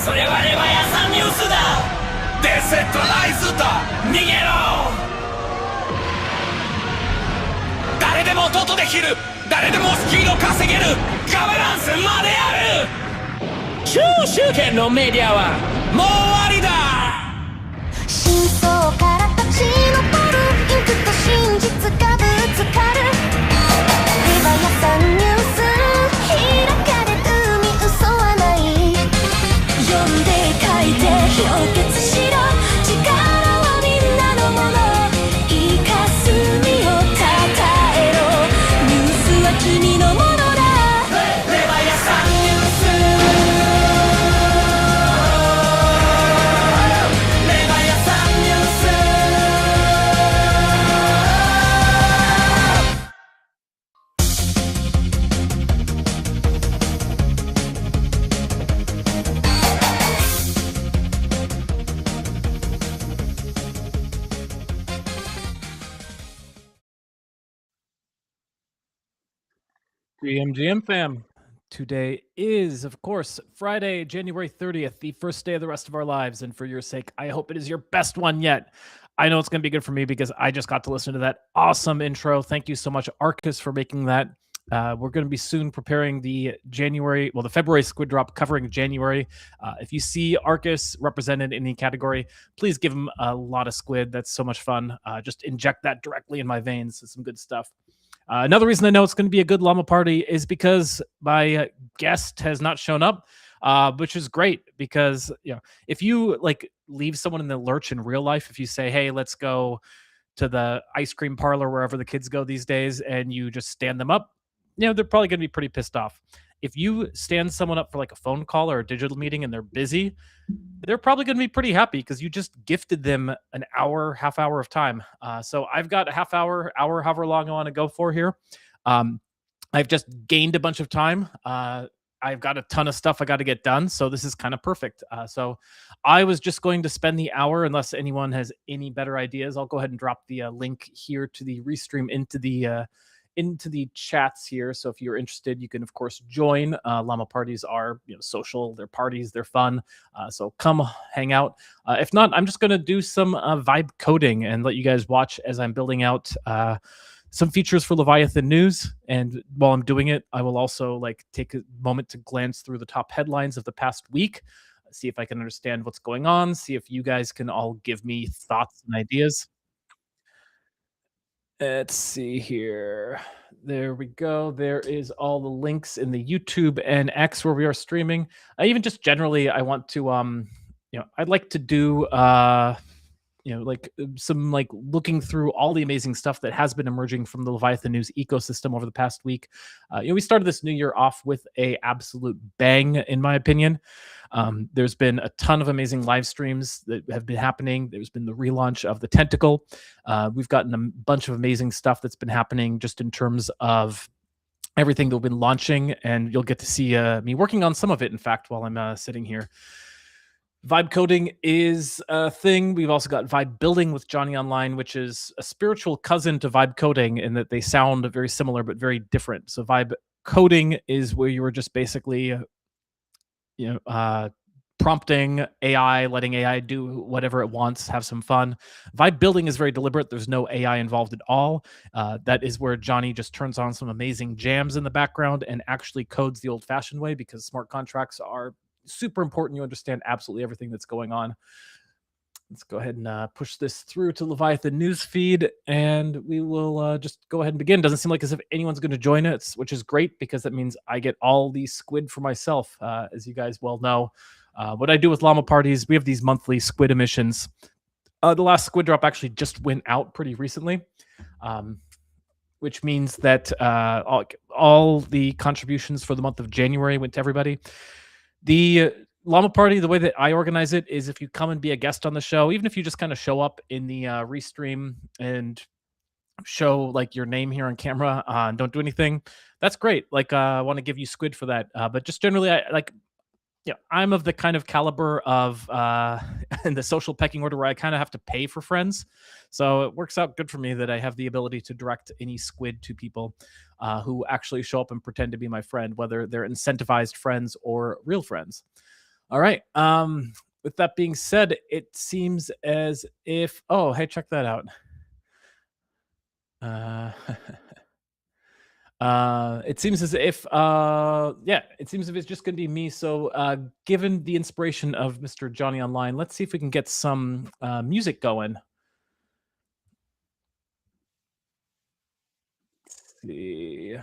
それはレバヤさんニュースだ。デセットライズだ。逃げろ。誰でも音できる。誰でもスキルを稼げる。ガバナンスまである。中集権のメディアはもう終わりだ。真相から立ち上るインクと真実がぶつかる。レバヤさんニュース開かれる海嘘はない。読んで書いて氷結しろ。力はみんなのもの。いい霞をたたえろ。ニュースは君のものだ。レバヤさんニュース。レバヤさんニュース。GMGM fam. Today is, of course, Friday, January 30th, the first day of the rest of our lives. And for your sake, I hope it is your best one yet. I know it's going to be good for me because I just got to listen to that awesome intro. Thank you so much, Arcus, for making that. We're going to be soon preparing the February Squid Drop covering January. If you see Arcus represented in any category, please give him a lot of squid. That's so much fun. Just inject that directly in my veins. It's some good stuff. Another reason I know it's going to be a good llama party is because my guest has not shown up, which is great because, if you like leave someone in the lurch in real life, if you say, hey, let's go to the ice cream parlor, wherever the kids go these days, and you just stand them up, they're probably going to be pretty pissed off. If you stand someone up for like a phone call or a digital meeting and they're busy, they're probably going to be pretty happy because you just gifted them an hour, half hour of time. So I've got a half hour, however long I want to go for here. I've just gained a bunch of time. I've got a ton of stuff I got to get done. So this is kind of perfect. So I was just going to spend the hour, unless anyone has any better ideas. I'll go ahead and drop the link here to the restream into the chats here. So if you're interested, you can of course join. Llama parties are social, they're parties, they're fun. So come hang out. If not, I'm just going to do some vibe coding and let you guys watch as I'm building out some features for Leviathan News. And while I'm doing it, I will also take a moment to glance through the top headlines of the past week, see if I can understand what's going on, see if you guys can all give me thoughts and ideas. Let's see here. There we go. There is all the links in the YouTube and X where we are streaming. Even just generally, I want to, I'd like to do, some looking through all the amazing stuff that has been emerging from the Leviathan News ecosystem over the past week. We started this new year off with a absolute bang, in my opinion. There's been a ton of amazing live streams that have been happening. There's been the relaunch of the Tentacle. We've gotten a bunch of amazing stuff that's been happening just in terms of everything that we've been launching, and you'll get to see me working on some of it, in fact, while I'm sitting here. Vibe coding is a thing. We've also got vibe building with Johnny Online, which is a spiritual cousin to vibe coding in that they sound very similar but very different. So vibe coding is where you were just basically prompting AI, letting AI do whatever it wants, have some fun. Vibe building is very deliberate. There's no AI involved at all. That is where Johnny just turns on some amazing jams in the background and actually codes the old-fashioned way, because smart contracts are super important. You understand absolutely everything that's going on. Let's go ahead and push this through to Leviathan news feed, and we will just go ahead and begin. Doesn't seem like as if anyone's going to join us, which is great because that means I get all these squid for myself. As you guys well know, what I do with llama parties, we have these monthly squid emissions. The last squid drop actually just went out pretty recently, which means that all the contributions for the month of January went to everybody. The Llama Party, the way that I organize it is if you come and be a guest on the show, even if you just kind of show up in the restream and show your name here on camera and don't do anything, that's great. I want to give you squid for that. But just generally, I'm of the kind of caliber of in the social pecking order where I kind of have to pay for friends. So it works out good for me that I have the ability to direct any squid to people who actually show up and pretend to be my friend, whether they're incentivized friends or real friends. All right. With that being said, it seems as if hey, check that out. Uh it seems as if it seems as if it's just gonna be me. So given the inspiration of Mr. Johnny Online, let's see if we can get some music going. Let's see.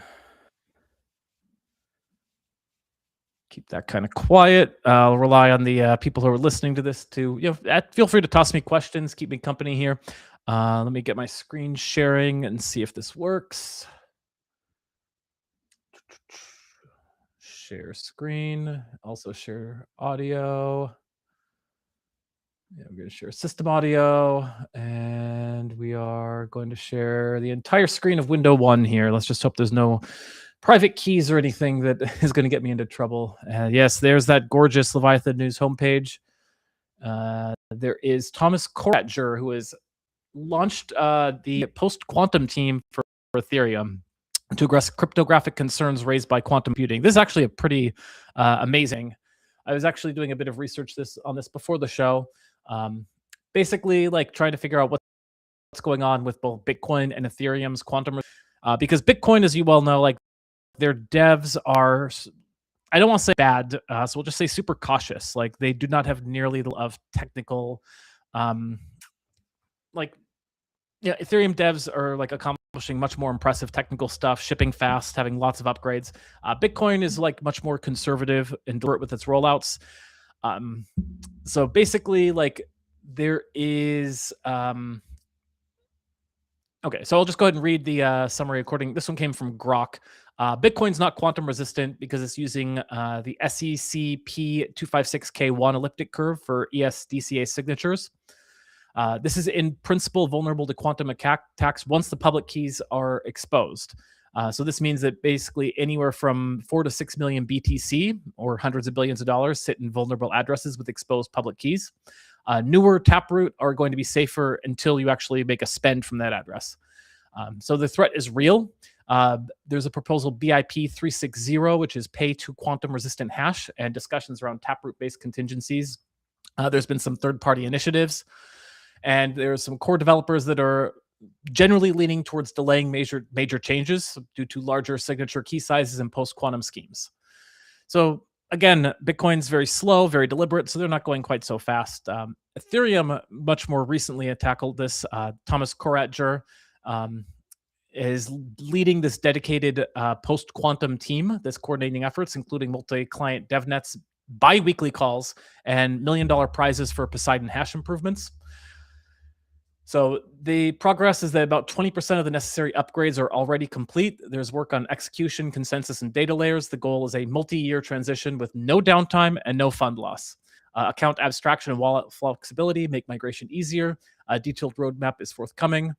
Keep that kind of quiet. I'll rely on the people who are listening to this to, feel free to toss me questions, keep me company here. Let me get my screen sharing and see if this works. Share screen, also share audio. Yeah, I'm going to share system audio, and we are going to share the entire screen of window one here. Let's just hope there's no private keys or anything that is going to get me into trouble. Yes, there's that gorgeous Leviathan News homepage. There is Thomas Koratger, who has launched the post-quantum team for Ethereum to address cryptographic concerns raised by quantum computing. This is actually a pretty amazing. I was actually doing a bit of research on this before the show. Basically, like trying to figure out what's going on with both Bitcoin and Ethereum's quantum, because Bitcoin, as you well know, like their devs are, I don't want to say bad, so we'll just say super cautious. Like they do not have nearly of technical, Ethereum devs are like accomplishing much more impressive technical stuff, shipping fast, having lots of upgrades. Bitcoin is like much more conservative and deliberate with its rollouts. So basically, like there is. Okay, so I'll just go ahead and read the summary according. This one came from Grok. Bitcoin's not quantum resistant because it's using the SECP256K1 elliptic curve for ESDCA signatures. This is in principle vulnerable to quantum attacks once the public keys are exposed. So this means that basically anywhere from 4 to 6 million BTC, or hundreds of billions of dollars, sit in vulnerable addresses with exposed public keys. Newer Taproot are going to be safer until you actually make a spend from that address. So the threat is real. There's a proposal BIP 360, which is pay to quantum resistant hash, and discussions around Taproot-based contingencies. There's been some third-party initiatives, and there's some core developers that are generally leaning towards delaying major changes due to larger signature key sizes and post-quantum schemes. So again, Bitcoin's very slow, very deliberate, so they're not going quite so fast. Ethereum much more recently tackled this. Thomas Koratger is leading this dedicated post-quantum team that's coordinating efforts, including multi-client devnets, bi-weekly calls, and $1 million prizes for Poseidon hash improvements. So the progress is that about 20% of the necessary upgrades are already complete. There's work on execution, consensus, and data layers. The goal is a multi-year transition with no downtime and no fund loss. Account abstraction and wallet flexibility make migration easier. A detailed roadmap is forthcoming.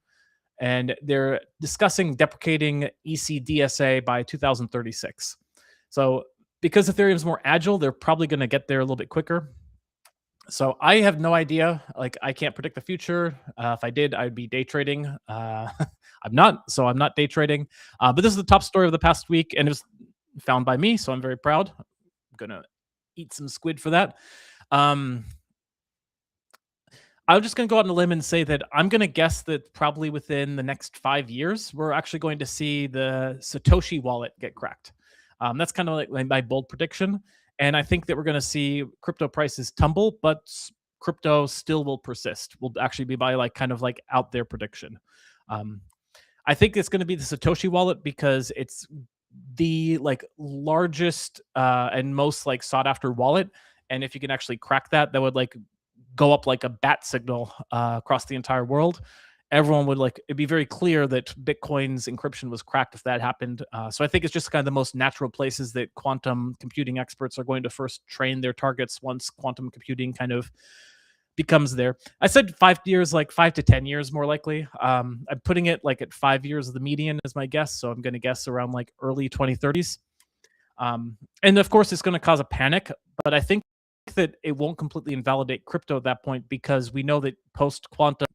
And they're discussing deprecating ECDSA by 2036. So because Ethereum is more agile, they're probably going to get there a little bit quicker. So I have no idea. Like I can't predict the future. If I did, I'd be day trading. I'm not, so I'm not day trading. But this is the top story of the past week, and it was found by me, so I'm very proud. I'm gonna eat some squid for that. I'm just going to go out on a limb and say that I'm going to guess that probably within the next 5 years, we're actually going to see the Satoshi wallet get cracked. That's kind of like my bold prediction. And I think that we're going to see crypto prices tumble, but crypto still will persist. Will actually be my kind of out there prediction. I think it's going to be the Satoshi wallet because it's the largest and most sought after wallet. And if you can actually crack that, that would go up like a bat signal across the entire world. Everyone would it'd be very clear that Bitcoin's encryption was cracked if that happened. So I think it's just kind of the most natural places that quantum computing experts are going to first train their targets once quantum computing kind of becomes there. I said 5 years, 5 to 10 years more likely. I'm putting it at 5 years of the median as my guess. So I'm going to guess around early 2030s. And of course it's going to cause a panic, but I think that it won't completely invalidate crypto at that point because we know that post-quantum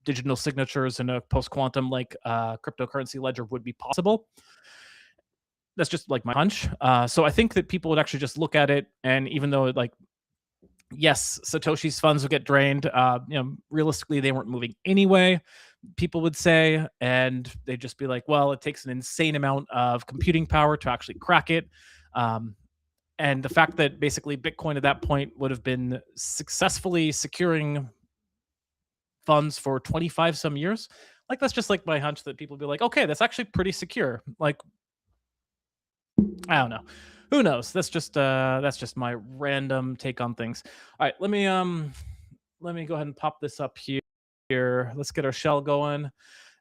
digital signatures and a post-quantum cryptocurrency ledger would be possible. That's just like my hunch. So I think that people would actually just look at it, and even though like yes, Satoshi's funds would get drained, realistically they weren't moving anyway, people would say, and they'd just be like, well, it takes an insane amount of computing power to actually crack it. Um, and the fact that basically Bitcoin at that point would have been successfully securing funds for 25 some years, like that's just like my hunch that people would be like, okay, that's actually pretty secure. Like, I don't know. Who knows? That's just my random take on things. All right, let me go ahead and pop this up here. Let's get our shell going.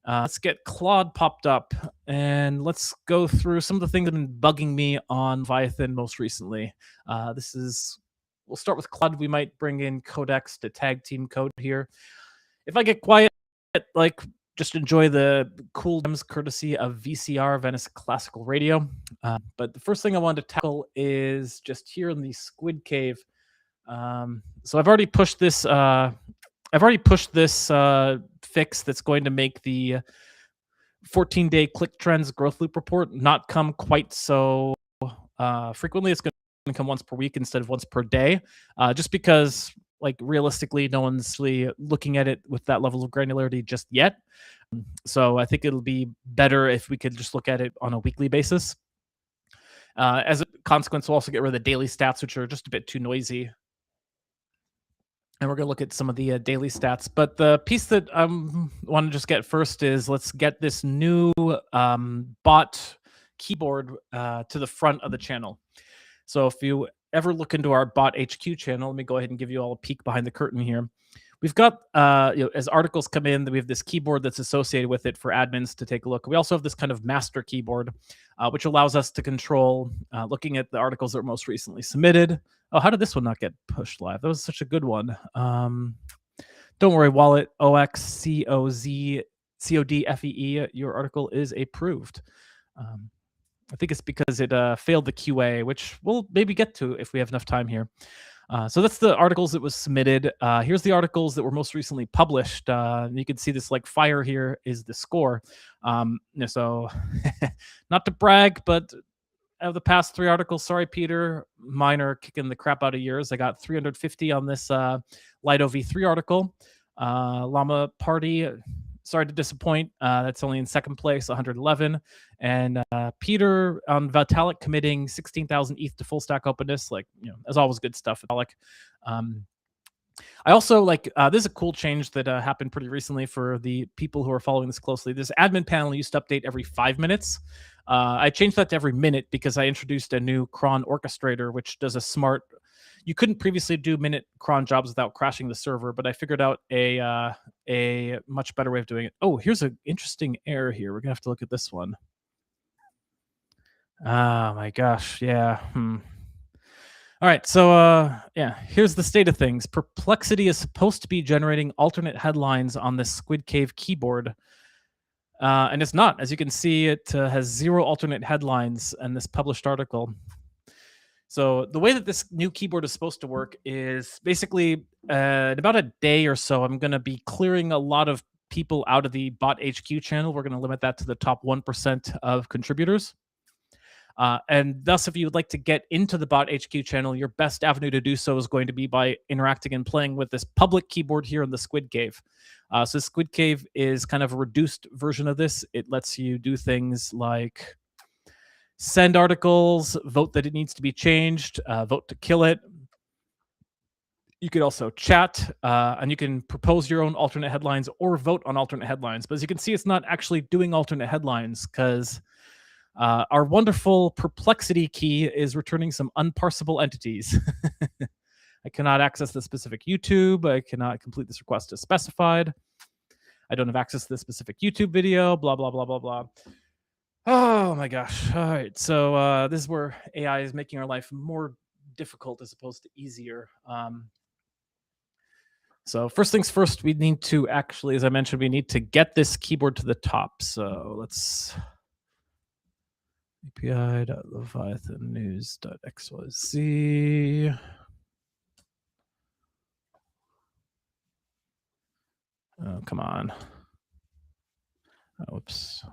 Let's get Claude popped up, and let's go through some of the things that have been bugging me on Leviathan most recently. We'll start with Claude. We might bring in Codex to tag team code here. If I get quiet, like just enjoy the cool gems courtesy of VCR, Venice Classical Radio. But the first thing I wanted to tackle is just here in the Squid Cave. So I've already pushed this. Fix that's going to make the 14-day click trends growth loop report not come quite so frequently. It's going to come once per week instead of once per day, just because like realistically no one's really looking at it with that level of granularity just yet. So I think it'll be better if we could just look at it on a weekly basis. As a consequence, we'll also get rid of the daily stats, which are just a bit too noisy. And we're going to look at some of the daily stats. But the piece that I want to just get first is let's get this new bot keyboard to the front of the channel. So if you ever look into our bot HQ channel, let me go ahead and give you all a peek behind the curtain here. We've got, as articles come in, we have this keyboard that's associated with it for admins to take a look. We also have this kind of master keyboard, which allows us to control looking at the articles that were most recently submitted. Oh, how did this one not get pushed live? That was such a good one. Don't worry, Wallet OXCOZCODFEE, your article is approved. I think it's because it failed the QA, which we'll maybe get to if we have enough time here. So that's the articles that was submitted. Here's the articles that were most recently published. You can see this like fire here is the score. So not to brag, but of the past 3 articles, sorry, Peter, mine are kicking the crap out of yours. I got 350 on this Lido V3 article. Llama Party, sorry to disappoint. That's only in second place, 111. And Peter on Vitalik committing 16,000 ETH to full stack openness. Like, as always, good stuff. Vitalik. I also like, this is a cool change that happened pretty recently for the people who are following this closely. This admin panel used to update every 5 minutes. I changed that to every minute because I introduced a new cron orchestrator, which does a smart, you couldn't previously do minute cron jobs without crashing the server, but I figured out a much better way of doing it. Oh, here's an interesting error here. We're gonna have to look at this one. Oh my gosh, yeah. All right, so yeah, here's the state of things. Perplexity is supposed to be generating alternate headlines on this Squid Cave keyboard, and it's not. As you can see, it has 0 alternate headlines in this published article. So the way that this new keyboard is supposed to work is basically in about a day or so, I'm going to be clearing a lot of people out of the bot HQ channel. We're going to limit that to the top 1% of contributors. And thus, if you would like to get into the bot HQ channel, your best avenue to do so is going to be by interacting and playing with this public keyboard here in the Squid Cave. So Squid Cave is kind of a reduced version of this. It lets you do things like send articles, vote that it needs to be changed, vote to kill it. You could also chat, and you can propose your own alternate headlines or vote on alternate headlines. But as you can see, it's not actually doing alternate headlines because our wonderful perplexity key is returning some unparsable entities. I cannot access the specific YouTube. I cannot complete this request as specified. I don't have access to this specific YouTube video, blah, blah, blah, blah, blah. Oh my gosh. All right. So this is where AI is making our life more difficult as opposed to easier. So first things first, we need to actually, as I mentioned, we need to get this keyboard to the top. So let's api.leviathannews.xyz. Oh, come on. Oh, whoops.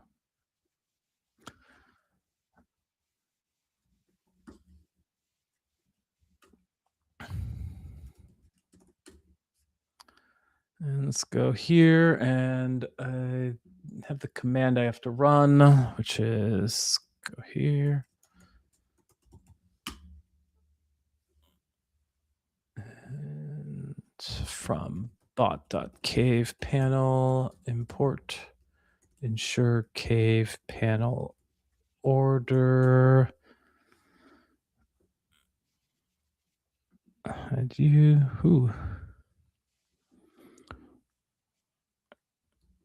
And let's go here, and I have the command I have to run, which is go here. And from bot.cave panel, import ensure cave panel order. And you who?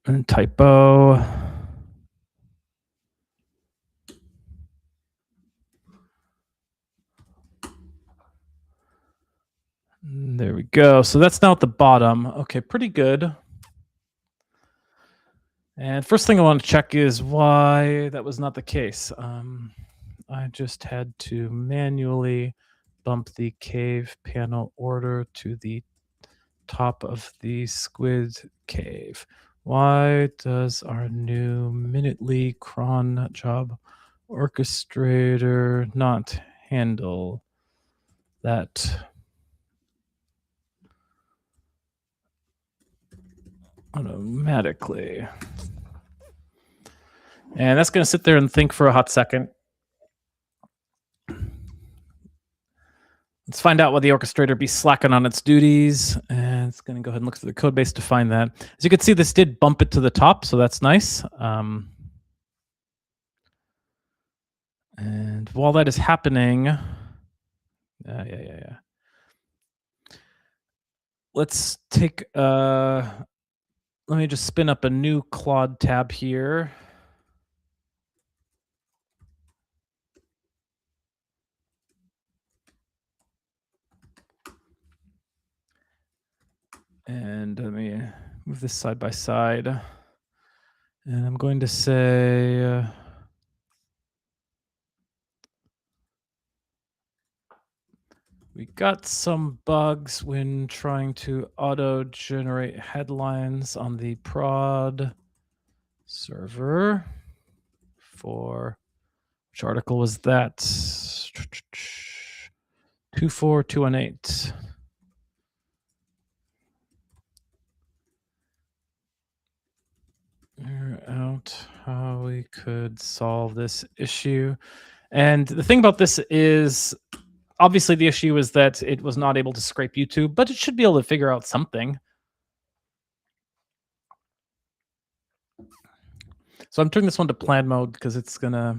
And typo. There we go. So that's now at the bottom. Okay, pretty good. And first thing I want to check is why that was not the case. I just had to manually bump the cave panel order to the top of the squid cave. Why does our new minutely cron job orchestrator not handle that? Automatically. And that's going to sit there and think for a hot second. Let's find out why the orchestrator be slacking on its duties. And it's going to go ahead and look through the code base to find that. As you can see, this did bump it to the top, so that's nice. And while that is happening, let's take, let me just spin up a new Claude tab here. And let me move this side by side. And I'm going to say, we got some bugs when trying to auto-generate headlines on the prod server. For which article was that? 24218. Figure out how we could solve this issue. And the thing about this is, obviously the issue is that it was not able to scrape YouTube, but it should be able to figure out something. So I'm turning this one to plan mode because it's gonna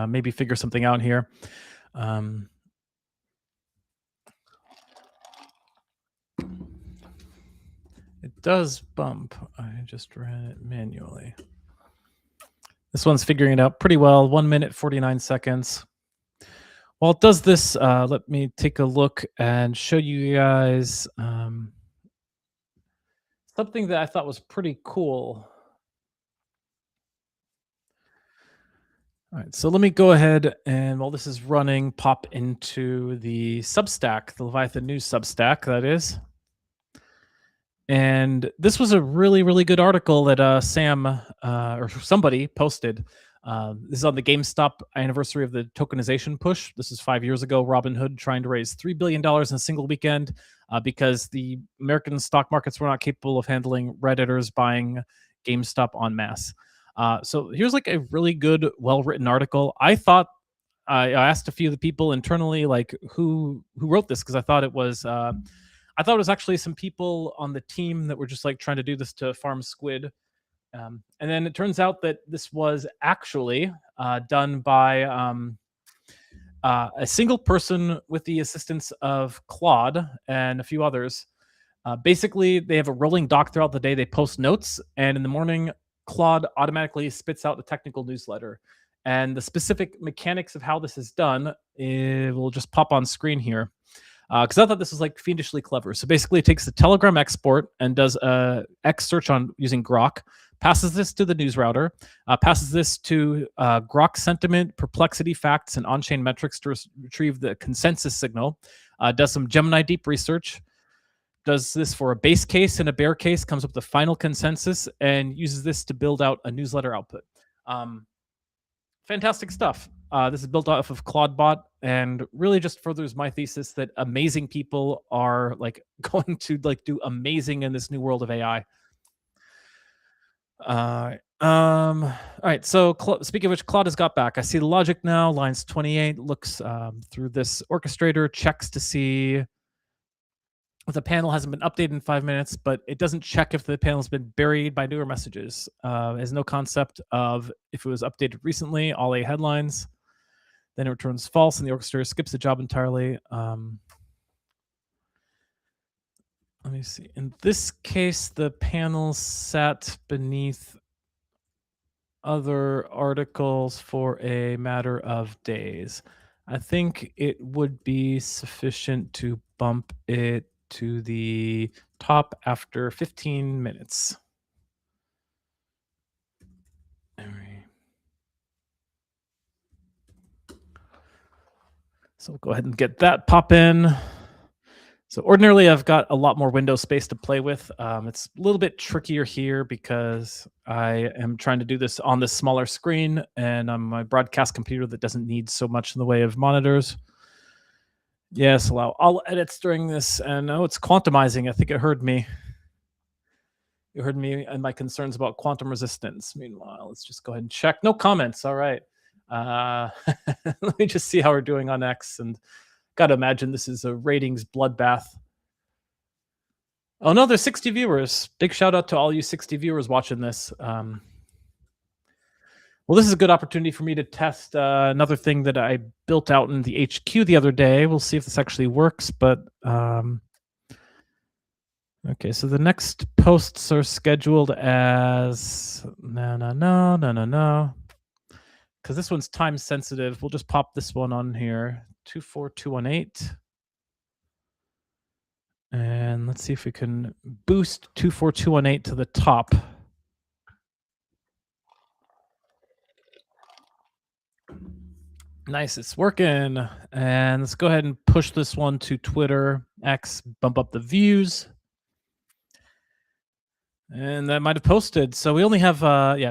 maybe figure something out here. It does bump. I just ran it manually. This one's figuring it out pretty well. 1 minute, 49 seconds. While it does this, let me take a look and show you guys something that I thought was pretty cool. All right, so let me go ahead and while this is running, pop into the Substack, the Leviathan News Substack, that is. And this was a really, really good article that Sam or somebody posted. This is on the GameStop anniversary of the tokenization push. This is 5 years ago. Robinhood trying to raise $3 billion in a single weekend because the American stock markets were not capable of handling Redditors buying GameStop en masse. So here's like a really good, well-written article. I thought I asked a few of the people internally, like who wrote this, because I thought it was actually some people on the team that were just like trying to do this to farm squid. And then it turns out that this was actually done by a single person with the assistance of Claude and a few others. Basically, they have a rolling doc throughout the day. They post notes, and in the morning, Claude automatically spits out the technical newsletter. And the specific mechanics of how this is done, it will just pop on screen here. Because I thought this was like fiendishly clever. So basically, it takes the Telegram export and does a X search on using Grok, passes this to the news router, passes this to Grok sentiment, perplexity facts, and on-chain metrics to retrieve the consensus signal, does some Gemini deep research, does this for a base case and a bear case, comes up with the final consensus, and uses this to build out a newsletter output. Fantastic stuff. This is built off of ClaudeBot, and really just furthers my thesis that amazing people are like going to like do amazing in this new world of AI. All right. So speaking of which, Claude has got back. I see the logic now. Lines 28 looks through this orchestrator, checks to see if the panel hasn't been updated in 5 minutes, but it doesn't check if the panel's been buried by newer messages. Has no concept of if it was updated recently. All A headlines. Then it returns false, and the orchestrator skips the job entirely. Let me see. In this case, the panel sat beneath other articles for a matter of days. I think it would be sufficient to bump it to the top after 15 minutes. All right. So we'll go ahead and get that pop in. So ordinarily, I've got a lot more window space to play with. It's a little bit trickier here because I am trying to do this on this smaller screen and on my broadcast computer that doesn't need so much in the way of monitors. Yes, allow all edits during this. And oh, it's quantumizing. I think it heard me. You heard me and my concerns about quantum resistance. Meanwhile, let's just go ahead and check. No comments. All right. Let me just see how we're doing on X. And got to imagine this is a ratings bloodbath. Oh no, there's 60 viewers. Big shout out to all you 60 viewers watching this. Well, this is a good opportunity for me to test another thing that I built out in the HQ the other day. We'll see if this actually works, but okay, so the next posts are scheduled as no. Because this one's time sensitive. We'll just pop this one on here. 24218. And let's see if we can boost 24218 to the top. Nice, it's working. And let's go ahead and push this one to Twitter, X, bump up the views. And that might have posted. So we only have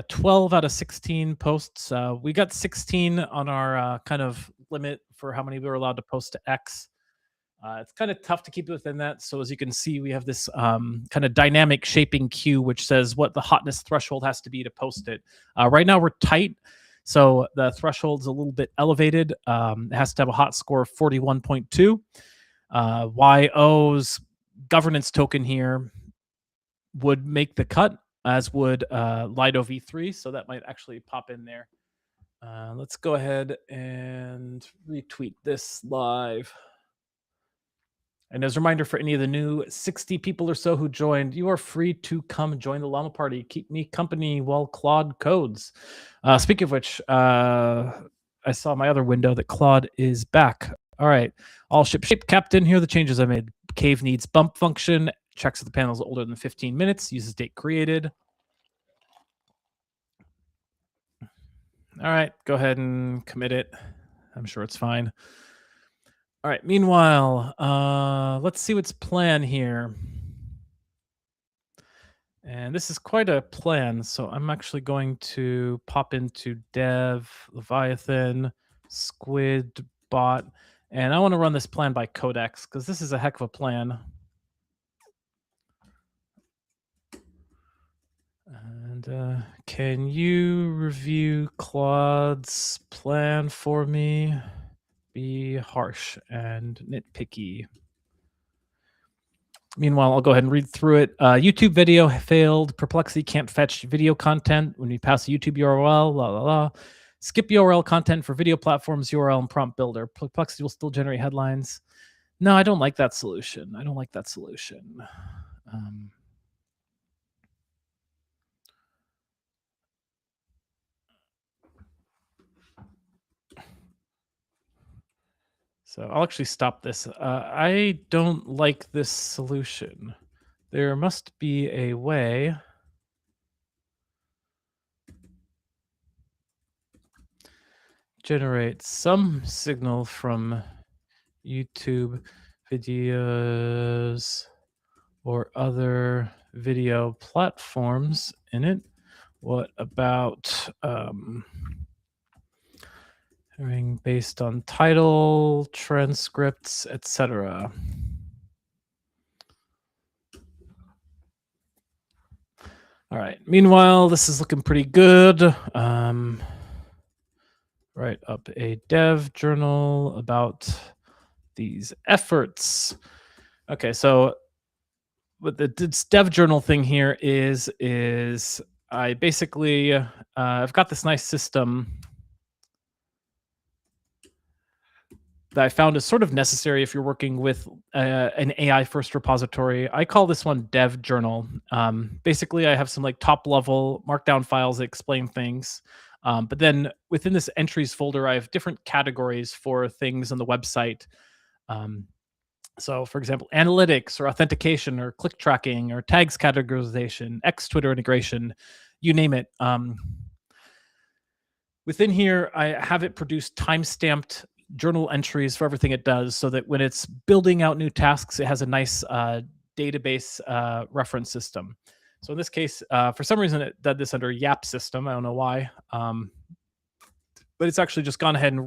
12 out of 16 posts. We got 16 on our kind of limit for how many we were allowed to post to X. It's kind of tough to keep it within that. So as you can see, we have this kind of dynamic shaping queue, which says what the hotness threshold has to be to post it. Right now we're tight. So the threshold's a little bit elevated. It has to have a hot score of 41.2. YO's governance token here would make the cut, as would Lido V3. So that might actually pop in there. Let's go ahead and retweet this live. And as a reminder for any of the new 60 people or so who joined, you are free to come join the Llama Party. Keep me company while Claude codes. Speaking of which, I saw my other window that Claude is back. All right. All ship shape captain. Here are the changes I made. Cave needs bump function. Checks if the panel is older than 15 minutes. Uses date created. All right. Go ahead and commit it. I'm sure it's fine. All right. Meanwhile, let's see what's plan here. And this is quite a plan. So I'm actually going to pop into dev, Leviathan, Squid, bot. And I want to run this plan by Codex because this is a heck of a plan. And can you review Claude's plan for me? Be harsh and nitpicky. Meanwhile, I'll go ahead and read through it. YouTube video failed. Perplexity can't fetch video content when you pass a YouTube URL. Skip URL content for video platforms, URL and prompt builder. Perplexity will still generate headlines. No, I don't like that solution. So I'll actually stop this. I don't like this solution. There must be a way. Generate some signal from YouTube videos or other video platforms in it. What about based on title, transcripts, etc. All right. Meanwhile, this is looking pretty good. Write up a dev journal about these efforts. Okay, so what this dev journal thing here is I basically I've got this nice system that I found is sort of necessary if you're working with an AI first repository. I call this one dev journal. Basically, I have some like top level markdown files that explain things. But then within this entries folder, I have different categories for things on the website. So, for example, analytics or authentication or click tracking or tags categorization, X Twitter integration, you name it. Within here, I have it produce time-stamped journal entries for everything it does so that when it's building out new tasks, it has a nice database reference system. So in this case, for some reason, it did this under YAP system. I don't know why. But it's actually just gone ahead and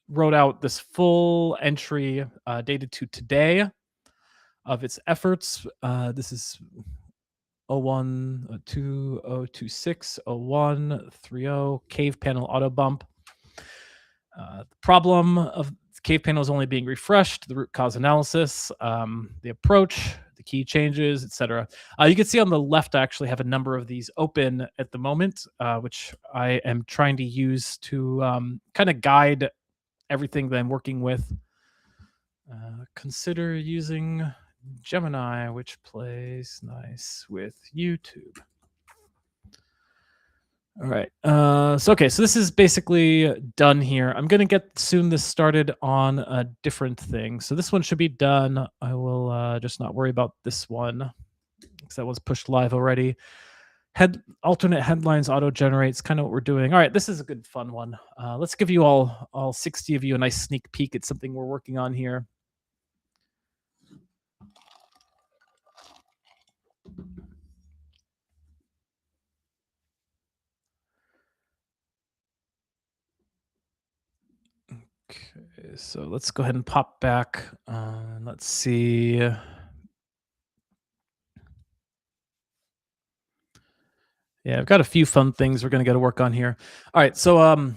wrote out this full entry dated to today of its efforts. This is 01, 02, 026, 01, 30, cave panel auto bump. The problem of cave panel is only being refreshed, the root cause analysis, the approach, the key changes, etc. You can see on the left, I actually have a number of these open at the moment, which I am trying to use to kind of guide everything that I'm working with. Consider using Gemini, which plays nice with YouTube. All right. So this is basically done here. I'm going to get soon this started on a different thing. So this one should be done. I will just not worry about this one because that was pushed live already. Alternate headlines auto generates, kind of what we're doing. All right, this is a good fun one. Let's give you all 60 of you a nice sneak peek at something we're working on here. Okay, so let's go ahead and pop back. Let's see. Yeah, I've got a few fun things we're going to get to work on here. All right, so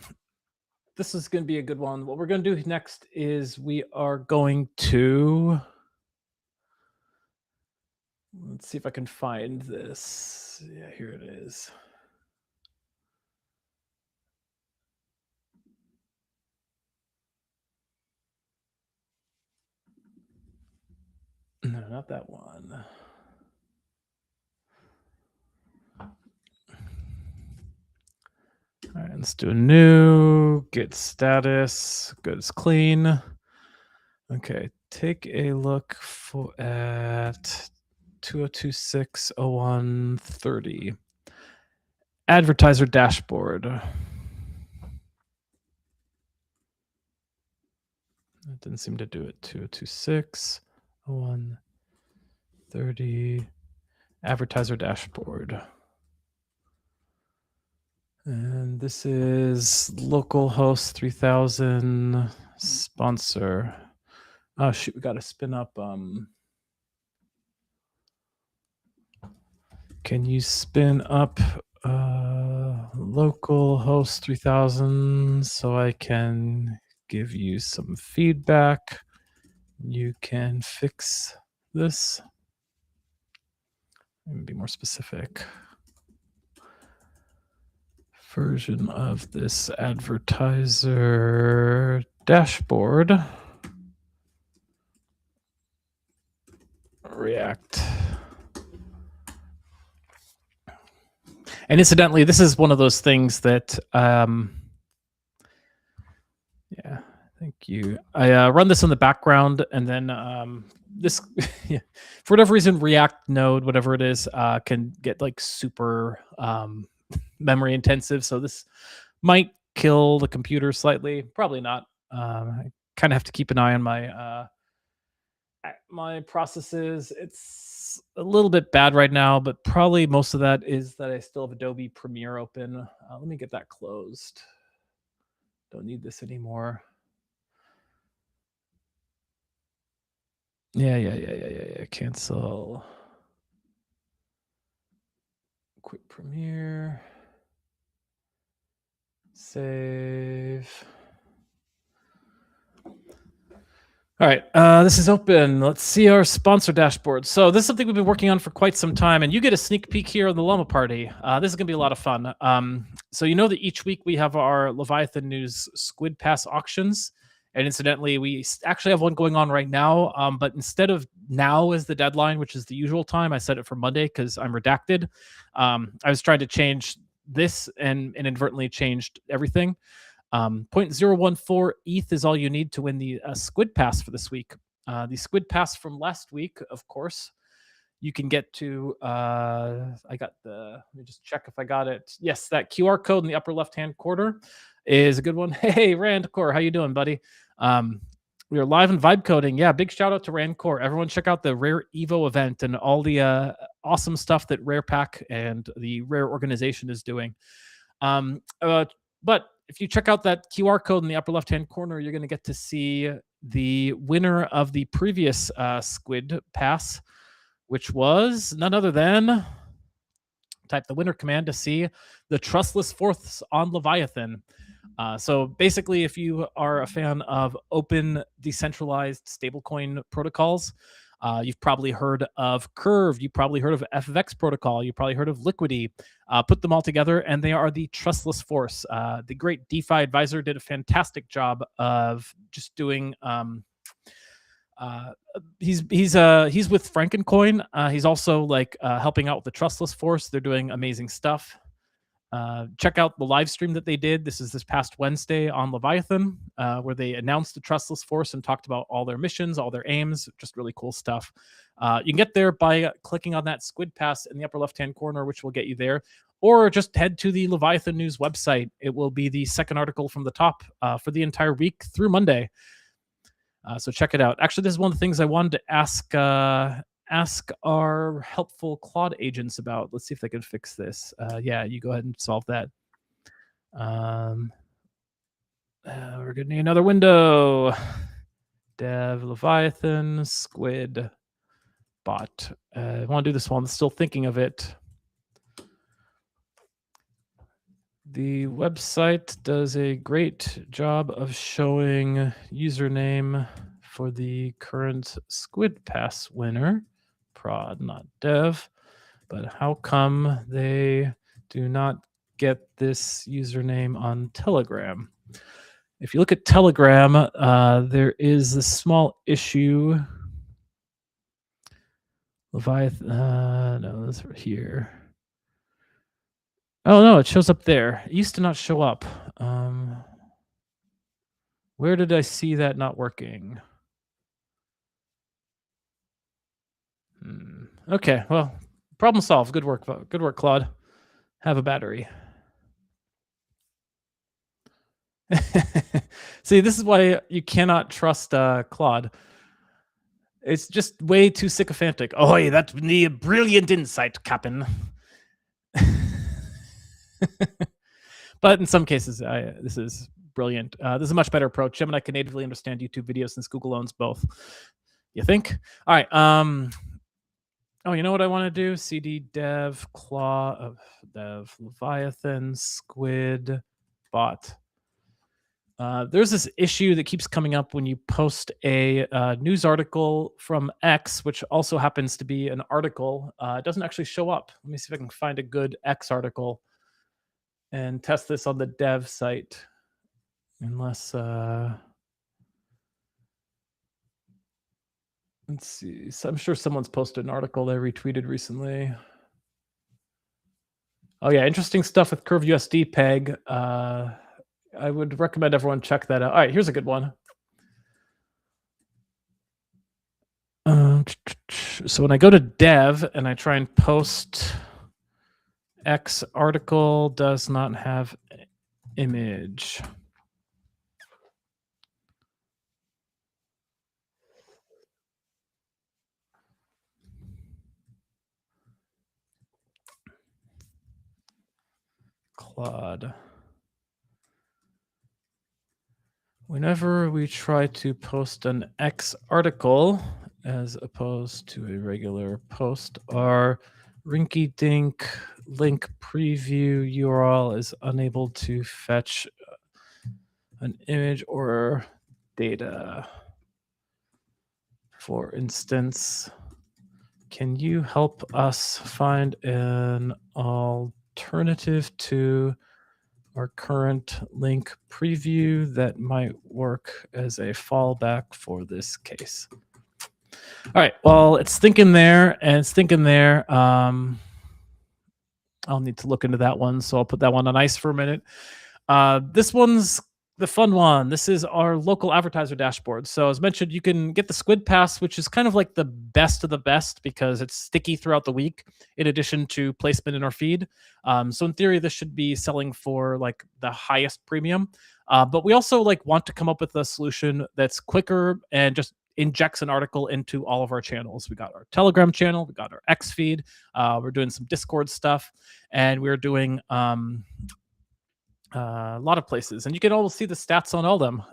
this is going to be a good one. What we're going to do next is we are going to... Let's see if I can find this. Yeah, here it is. No, not that one. All right, let's do a new, get status, good as clean. Okay, take a look at 2026-01-30. Advertiser dashboard. That didn't seem to do it. 2026-01-30. Advertiser dashboard. And this is localhost 3000 sponsor. Oh shoot, we got to spin up. Can you spin up localhost 3000 so I can give you some feedback? You can fix this. Let me be more specific. Version of this advertiser dashboard. React. And incidentally, this is one of those things that, yeah, thank you. I run this in the background, and then this, for whatever reason, React node, whatever it is, can get like super memory intensive. So this might kill the computer slightly. Probably not. I kind of have to keep an eye on my processes. It's a little bit bad right now, but probably most of that is that I still have Adobe Premiere open. Let me get that closed. Don't need this anymore. Yeah. Cancel. Quick premiere. Save. All right, this is open. Let's see our sponsor dashboard. So this is something we've been working on for quite some time, and you get a sneak peek here on the Llama Party. This is going to be a lot of fun. So you know that each week we have our Leviathan News Squid Pass auctions, and incidentally, we actually have one going on right now. But instead of now as the deadline, which is the usual time, I set it for Monday because I'm redacted. I was trying to change this and inadvertently changed everything. 0.014 ETH is all you need to win the Squid Pass for this week. The Squid Pass from last week, of course, you can get to. I got the. Let me just check if I got it. Yes, that QR code in the upper left-hand corner is a good one. Hey, Randcore, how you doing, buddy? We are live and vibe coding. Yeah, big shout out to Randcore. Everyone, check out the Rare Evo event and all the awesome stuff that Rare Pack and the Rare organization is doing. But if you check out that QR code in the upper left-hand corner, you're going to get to see the winner of the previous Squid Pass, which was none other than, type the winner command to see the Trustless Fourths on Leviathan. So basically, if you are a fan of open, decentralized stablecoin protocols, you've probably heard of Curve. You've probably heard of FFX protocol. You've probably heard of Liquidity. Put them all together, and they are the Trustless Force. The great DeFi advisor did a fantastic job of just doing. He's with Frankencoin. He's also like helping out with the Trustless Force. They're doing amazing stuff. Check out the live stream that they did. This is this past Wednesday on Leviathan, where they announced the Trustless Force and talked about all their missions, all their aims, just really cool stuff. You can get there by clicking on that Squid Pass in the upper left-hand corner, which will get you there, or just head to the Leviathan News website. It will be the second article from the top for the entire week through Monday. So check it out. Actually, this is one of the things I wanted to ask our helpful Claude agents about. Let's see if they can fix this. Yeah, you go ahead and solve that. We're getting another window. Dev Leviathan Squid bot. I want to do this one. I'm still thinking of it. The website does a great job of showing username for the current Squid Pass winner. Prod, not dev. But how come they do not get this username on Telegram? If you look at Telegram, there is a small issue. Leviathan, no, that's right here. Oh no, it shows up there. It used to not show up. Where did I see that not working? Okay, well, problem solved. Good work, Claude. Have a battery. See, this is why you cannot trust Claude. It's just way too sycophantic. Oh, hey, that's the brilliant insight, Captain. But in some cases, this is brilliant. This is a much better approach. Gemini can natively understand YouTube videos since Google owns both. You think? All right. Oh, you know what I want to do? CD dev dev Leviathan Squid bot. There's this issue that keeps coming up when you post a news article from X, which also happens to be an article. It doesn't actually show up. Let me see if I can find a good X article and test this on the dev site. Unless, let's see. So I'm sure someone's posted an article they retweeted recently. Oh yeah, interesting stuff with Curve USD peg. I would recommend everyone check that out. All right, here's a good one. So when I go to dev and I try and post X article, does not have image. Claude. Whenever we try to post an X article as opposed to a regular post, our rinky dink link preview URL is unable to fetch an image or data. For instance, can you help us find an alternative to our current link preview that might work as a fallback for this case? All right, well, it's thinking there and it's thinking there. I'll need to look into that one, so I'll put that one on ice for a minute. This one's the fun one. This is our local advertiser dashboard. So as mentioned, you can get the Squid Pass, which is kind of like the best of the best because it's sticky throughout the week, in addition to placement in our feed. So in theory, this should be selling for like the highest premium. But we also like want to come up with a solution that's quicker and just injects an article into all of our channels. We got our Telegram channel, we got our X feed, we're doing some Discord stuff, and we're doing a lot of places, and you can always see the stats on all of them.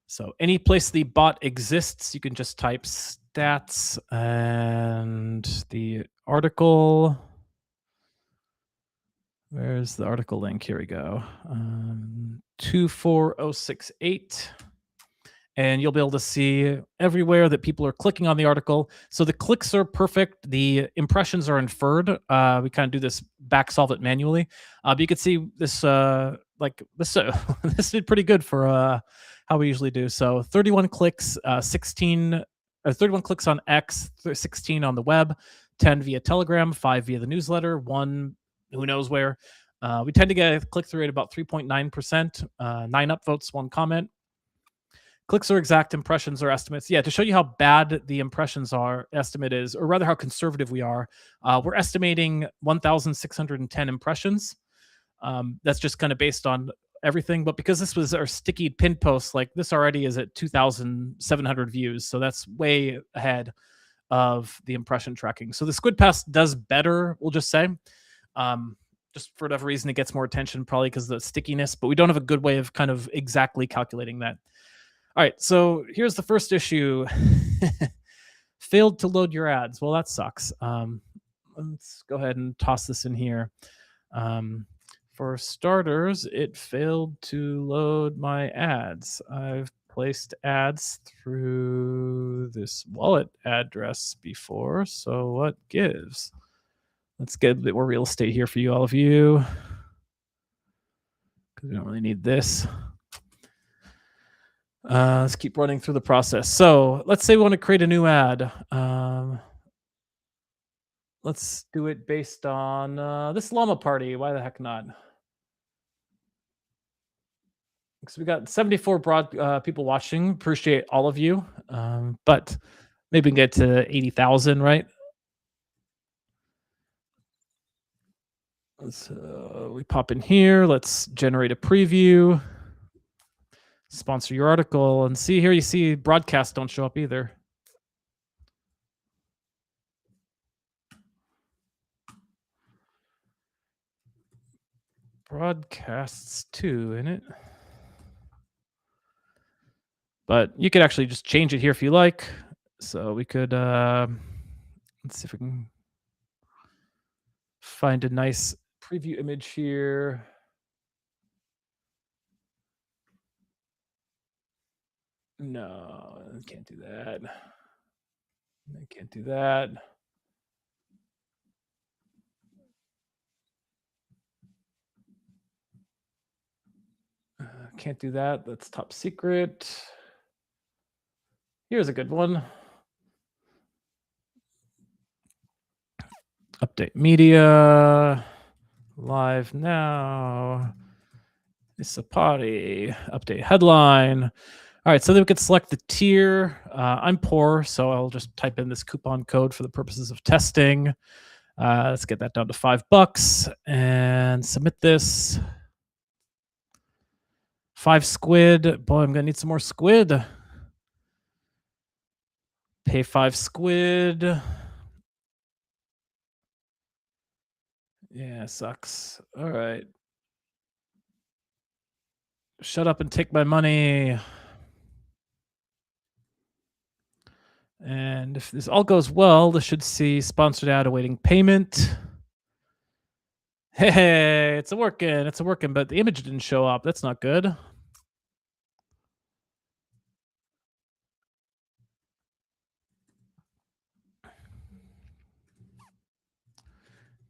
So any place the bot exists, you can just type stats and the article. Where's the article link? Here we go. 24068. And you'll be able to see everywhere that people are clicking on the article. So the clicks are perfect. The impressions are inferred. We kind of do this back solve it manually. But you can see this, this did pretty good for how we usually do. So 31 clicks, 31 clicks on X, 16 on the web, 10 via Telegram, 5 via the newsletter, 1 who knows where. We tend to get a click-through rate about 3.9%, 9 upvotes, 1 comment. Clicks are exact, impressions are estimates. Yeah, to show you how bad the impressions estimate is, or rather how conservative we are, we're estimating 1,610 impressions. That's just kind of based on everything. But because this was our sticky pin post, like this already is at 2,700 views. So that's way ahead of the impression tracking. So the Squid Pass does better, we'll just say. Just for whatever reason, it gets more attention, probably because of the stickiness, but we don't have a good way of kind of exactly calculating that. All right, so here's the first issue. Failed to load your ads. Well, that sucks. Let's go ahead and toss this in here. For starters, it failed to load my ads. I've placed ads through this wallet address before, so what gives? Let's get a bit more real estate here for you, all of you, because we don't really need this. Let's keep running through the process. So let's say we want to create a new ad. Let's do it based on this Llama Party. Why the heck not? Because we got 74 people watching. Appreciate all of you. But maybe we can get to 80,000, right? We pop in here. Let's generate a preview. Sponsor your article, and see here, you see broadcasts don't show up either. Broadcasts too, in it. But you could actually just change it here if you like. So we could, let's see if we can find a nice preview image here. No, I can't do that. I can't do that. Can't do that. That's top secret. Here's a good one. Update media. Live now. It's a party. Update headline. All right, so then we could select the tier. I'm poor, so I'll just type in this coupon code for the purposes of testing. Let's get that down to $5 and submit this. 5 squid. Boy, I'm gonna need some more squid. Pay 5 squid. Yeah, sucks. All right. Shut up and take my money. And if this all goes well, this should see sponsored ad awaiting payment. Hey, it's a working, but the image didn't show up. That's not good.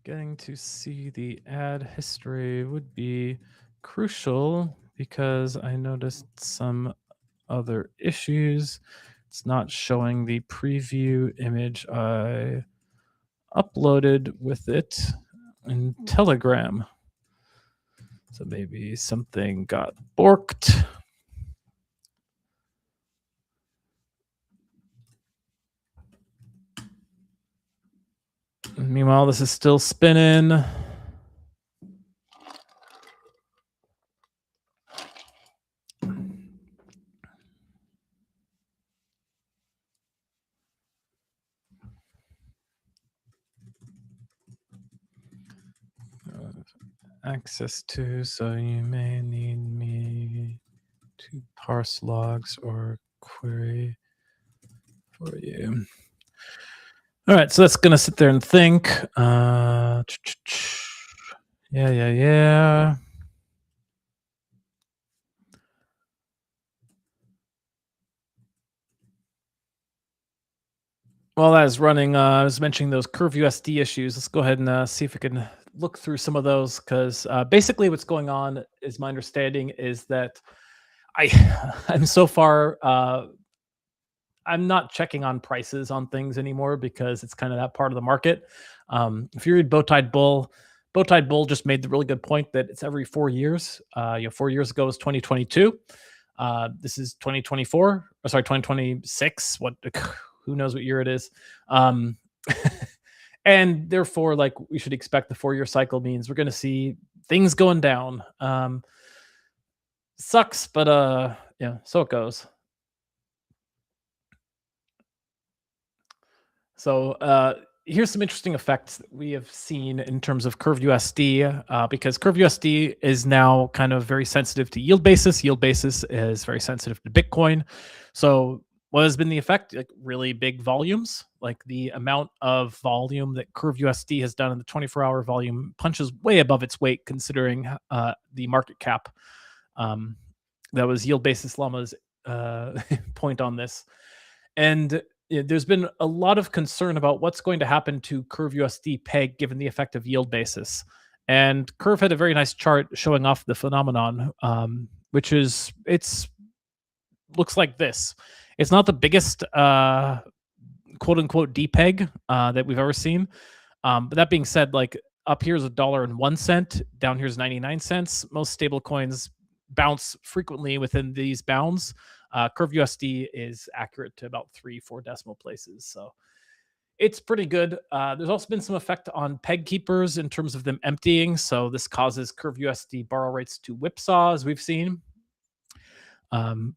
Getting to see the ad history would be crucial because I noticed some other issues. It's not showing the preview image I uploaded with it in Telegram. So maybe something got borked. Meanwhile, this is still spinning. Access to, so you may need me to parse logs or query for you. All right, so that's gonna sit there and think. Yeah. While that is running, I was mentioning those Curve USD issues. Let's go ahead and see if we can look through some of those, because basically what's going on is, my understanding is that I'm so far I'm not checking on prices on things anymore because it's kind of that part of the market. If you read Bowtied Bull just made the really good point that it's every 4 years. 4 years ago was 2022. This is 2024. Or sorry, 2026. What? Who knows what year it is? And therefore, like, we should expect the 4-year cycle means we're going to see things going down. Sucks, but yeah, so it goes. So here's some interesting effects that we have seen in terms of Curve USD, because Curve USD is now kind of very sensitive to yield basis. Yield basis is very sensitive to Bitcoin. So what has been the effect? Like, really big volumes. Like, the amount of volume that Curve USD has done in the 24-hour volume punches way above its weight, considering the market cap. That was yield basis Llama's point on this. And there's been a lot of concern about what's going to happen to Curve USD peg given the effect of yield basis. And Curve had a very nice chart showing off the phenomenon, which is, looks like this. It's not the biggest quote unquote depeg that we've ever seen. But that being said, like, up here is $1.01, down here is 99 cents. Most stable coins bounce frequently within these bounds. Curve USD is accurate to about 3-4 decimal places. So it's pretty good. There's also been some effect on peg keepers in terms of them emptying. So this causes Curve USD borrow rates to whipsaw, as we've seen.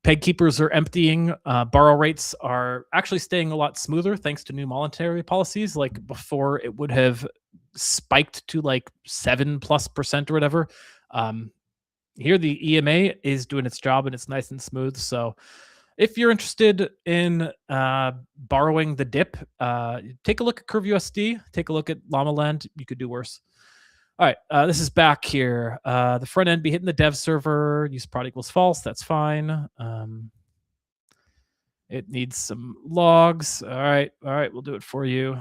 Peg keepers are emptying. Borrow rates are actually staying a lot smoother thanks to new monetary policies. Like, before, it would have spiked to like 7+% or whatever. Here, the EMA is doing its job and it's nice and smooth. So if you're interested in borrowing the dip, take a look at Curve USD, take a look at Llama Land. You could do worse. All right, this is back here. The front end be hitting the dev server. Use prod equals false. That's fine. It needs some logs. All right, we'll do it for you.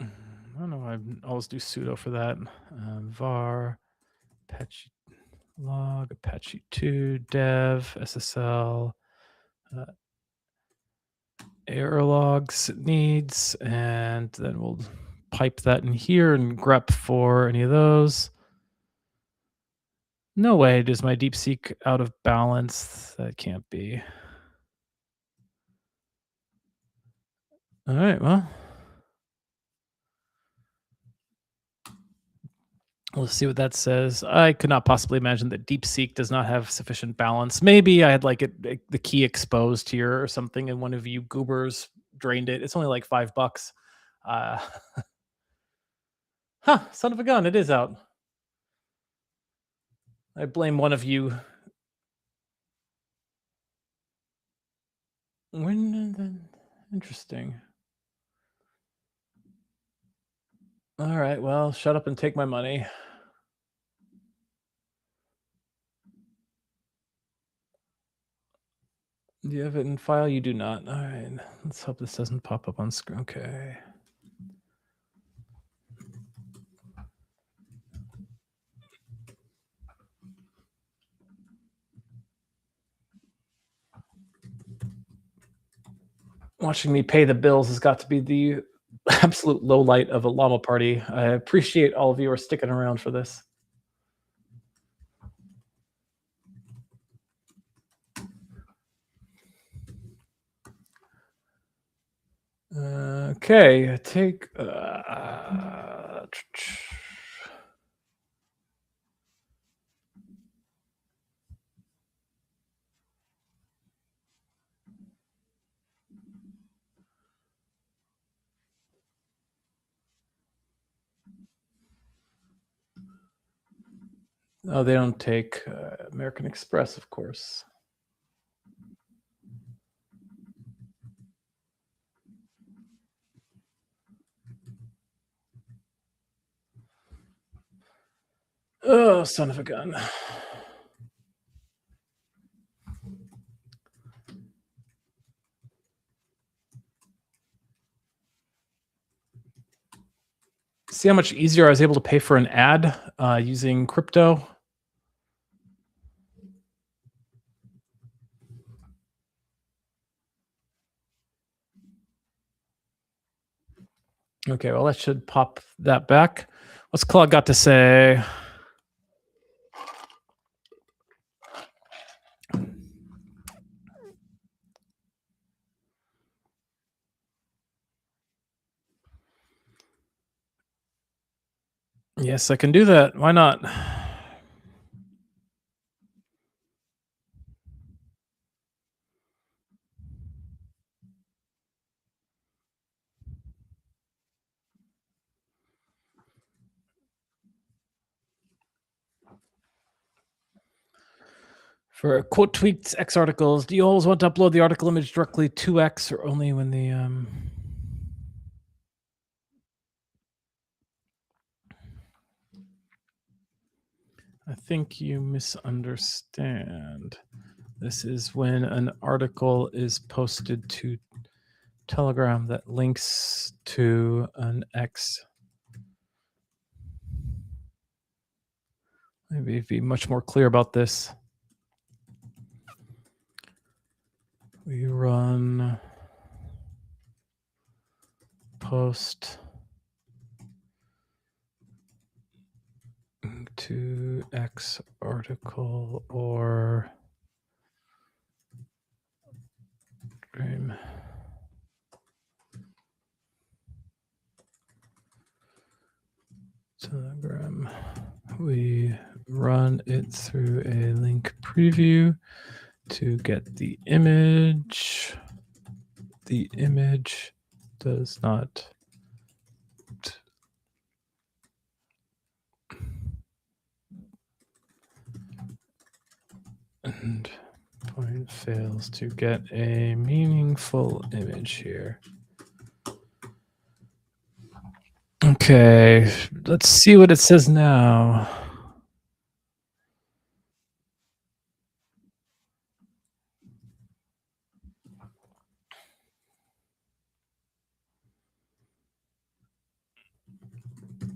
I don't know why I always do sudo for that. Var Apache log Apache 2 dev SSL error logs needs, and then we'll pipe that in here and grep for any of those. No way does my DeepSeek out of balance. That can't be. All right, well, let's see what that says. I could not possibly imagine that DeepSeek does not have sufficient balance. Maybe I had like the key exposed here or something, and one of you goobers drained it. It's only like $5. Son of a gun, it is out. I blame one of you. When interesting. All right, well, shut up and take my money. Do you have it in file? You do not. All right, let's hope this doesn't pop up on screen. Okay. Watching me pay the bills has got to be the absolute low light of a llama party. I appreciate all of you are sticking around for this. Okay, take. Oh, they don't take American Express, of course. Oh, son of a gun. See how much easier I was able to pay for an ad using crypto? Okay, well, that should pop that back. What's Claude got to say? Yes, I can do that. Why not? For quote tweets X articles, do you always want to upload the article image directly to X or only when the I think you misunderstand. This is when an article is posted to Telegram that links to an X. Maybe be much more clear about this. We run post to X article or stream. Telegram. We run it through a link preview to get the image. The image does not and point fails to get a meaningful image here. Okay, let's see what it says now.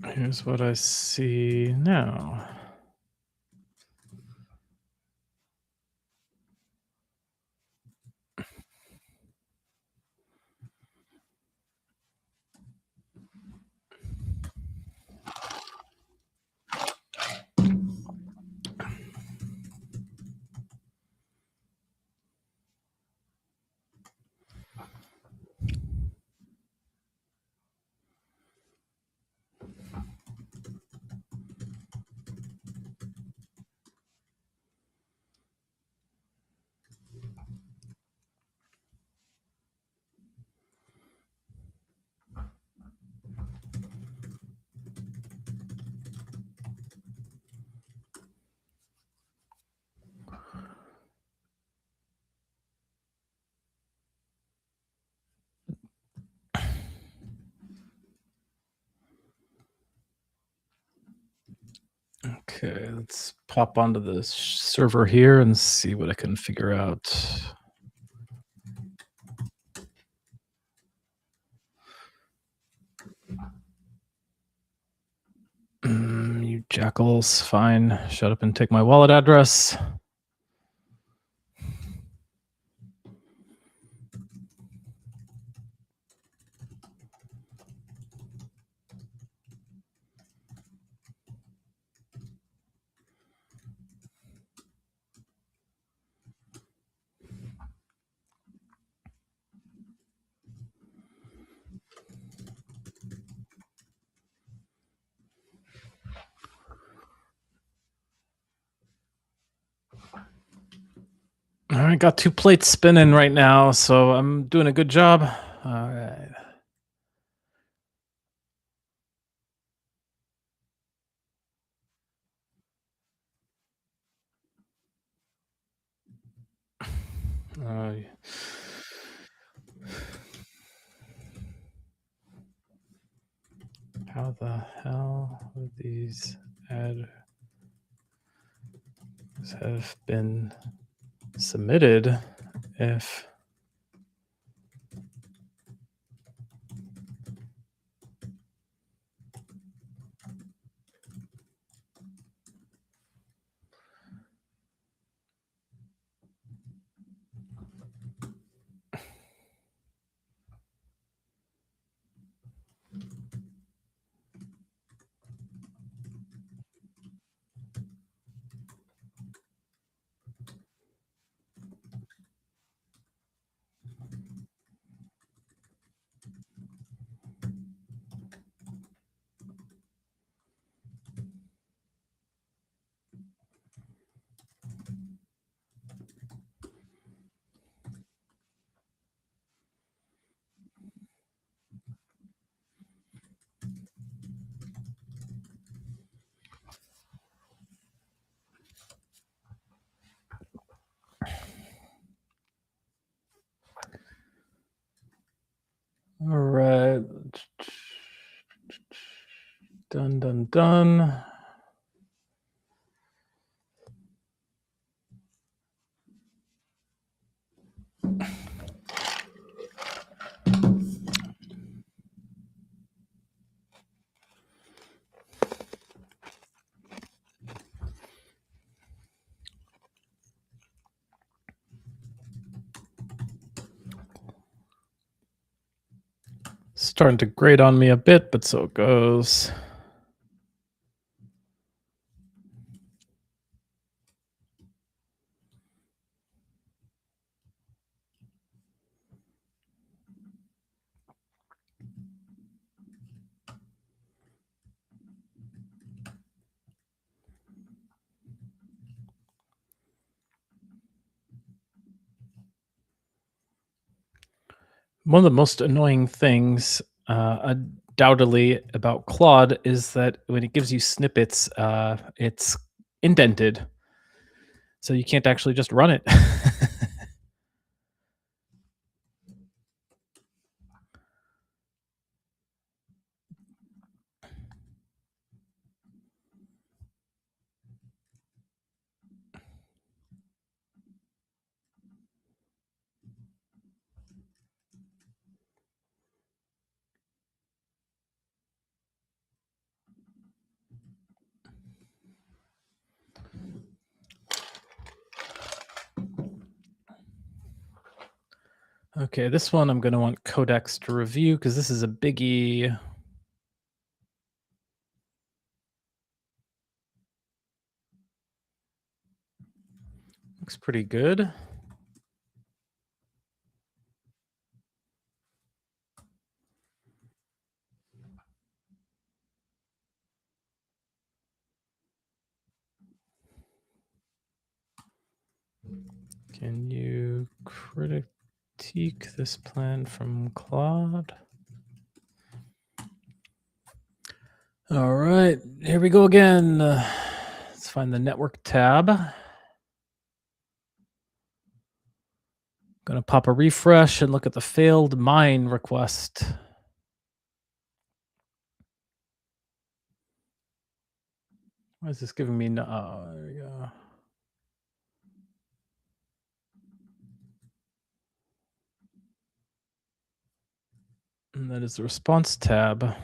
Here's what I see now. Okay, let's pop onto the server here and see what I can figure out. You jackals, fine. Shut up and take my wallet address. All right, got 2 plates spinning right now, so I'm doing a good job. All right. How the hell would these ads have been submitted if all right. Done. Starting to grate on me a bit, but so it goes. One of the most annoying things, undoubtedly, about Claude is that when it gives you snippets, it's indented, so you can't actually just run it. Okay, this one I'm going to want codecs to review because this is a biggie. Looks pretty good. Can you critique this plan from Claude? All right, here we go again. Let's find the network tab. Gonna pop a refresh and look at the failed mine request. Why is this giving me no? Oh, there we go. And that is the response tab. Of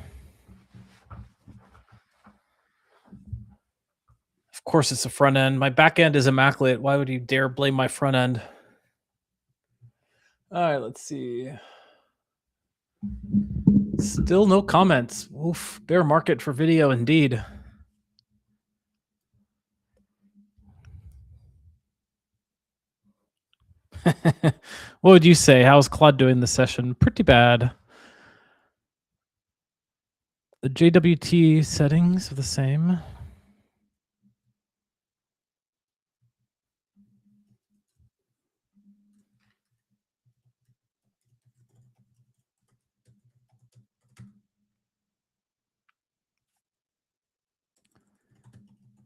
course, it's the front end. My back end is immaculate. Why would you dare blame my front end? All right, let's see. Still no comments. Oof, bear market for video indeed. What would you say? How's Claude doing this session? Pretty bad. The JWT settings are the same.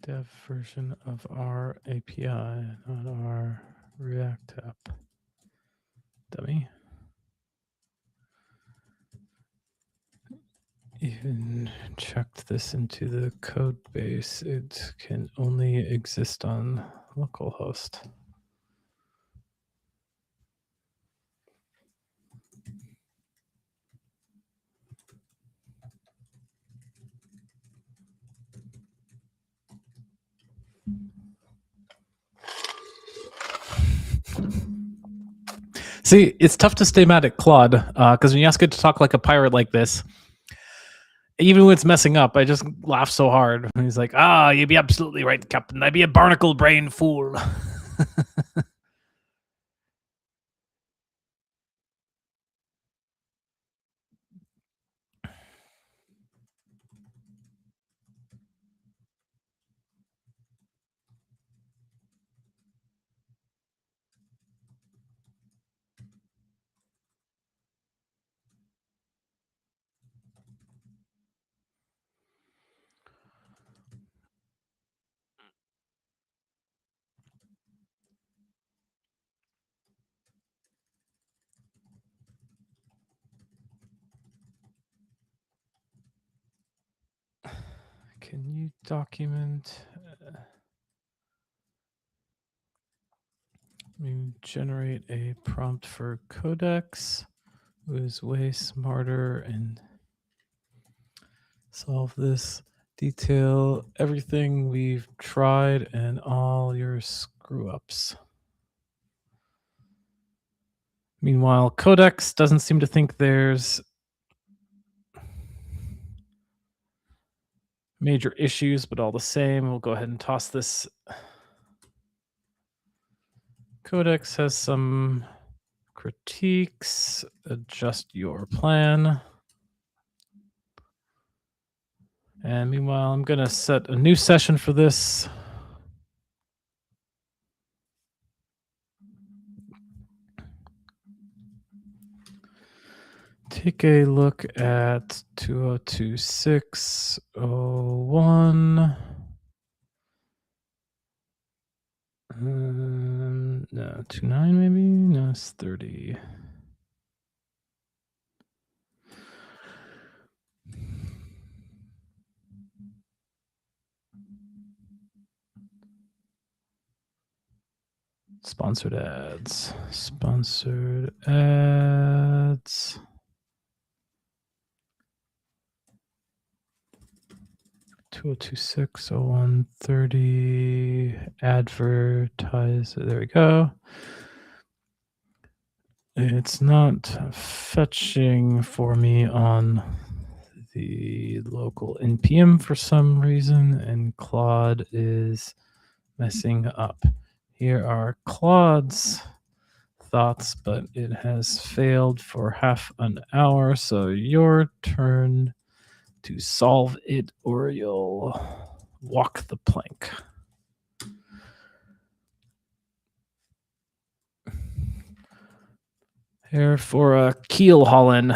Dev version of our API, not our React app. Dummy. Even checked this into the code base. It can only exist on localhost. See, it's tough to stay mad at Claude because when you ask it to talk like a pirate like this, even when it's messing up, I just laugh so hard. And he's like, you'd be absolutely right, Captain. I'd be a barnacle brain fool. Can you document? You generate a prompt for Codex, who is way smarter and solve this. Detail everything we've tried and all your screw ups. Meanwhile, Codex doesn't seem to think there's major issues, but all the same, we'll go ahead and toss this. Codex has some critiques. Adjust your plan. And meanwhile, I'm going to set a new session for this. Take a look at 202601. No, 29 maybe? No, it's 30. Sponsored ads. Sponsored ads. $2,026.01.30 advertise. There we go. It's not fetching for me on the local NPM for some reason, and Claude is messing up. Here are Claude's thoughts, but it has failed for half an hour, so your turn to solve it or you'll walk the plank. Here for a keel hauling.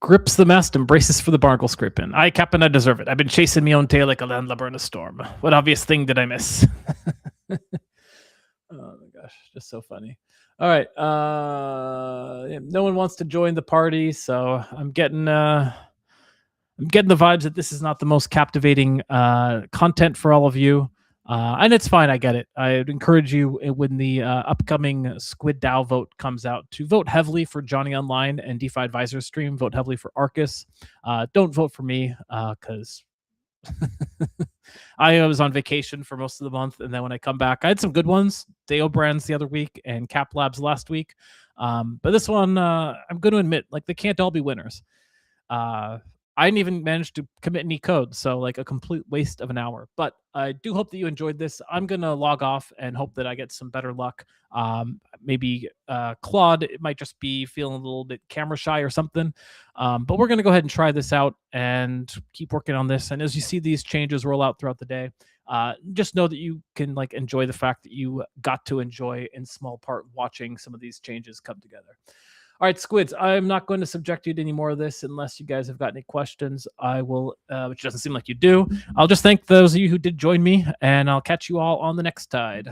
Grips the mast and braces for the barnacle scraping. Aye, Captain, I deserve it. I've been chasing me own tail like a landlubber in a storm. What obvious thing did I miss? Oh my gosh, just so funny. All right. No one wants to join the party, so I'm getting the vibes that this is not the most captivating content for all of you. And it's fine. I get it. I'd encourage you when the upcoming Squid DAO vote comes out to vote heavily for Johnny Online and DeFi Advisor stream. Vote heavily for Arcus. Don't vote for me because I was on vacation for most of the month, and then when I come back, I had some good ones. Deo Brands the other week and Cap Labs last week. But this one, I'm going to admit, like, they can't all be winners. I didn't even manage to commit any code, so like a complete waste of an hour. But I do hope that you enjoyed this. I'm gonna log off and hope that I get some better luck. Maybe Claude, it might just be feeling a little bit camera shy or something. But we're gonna go ahead and try this out and keep working on this. And as you see these changes roll out throughout the day, just know that you can like enjoy the fact that you got to enjoy in small part watching some of these changes come together. All right, Squids, I'm not going to subject you to any more of this unless you guys have got any questions. I will, which doesn't seem like you do. I'll just thank those of you who did join me, and I'll catch you all on the next tide.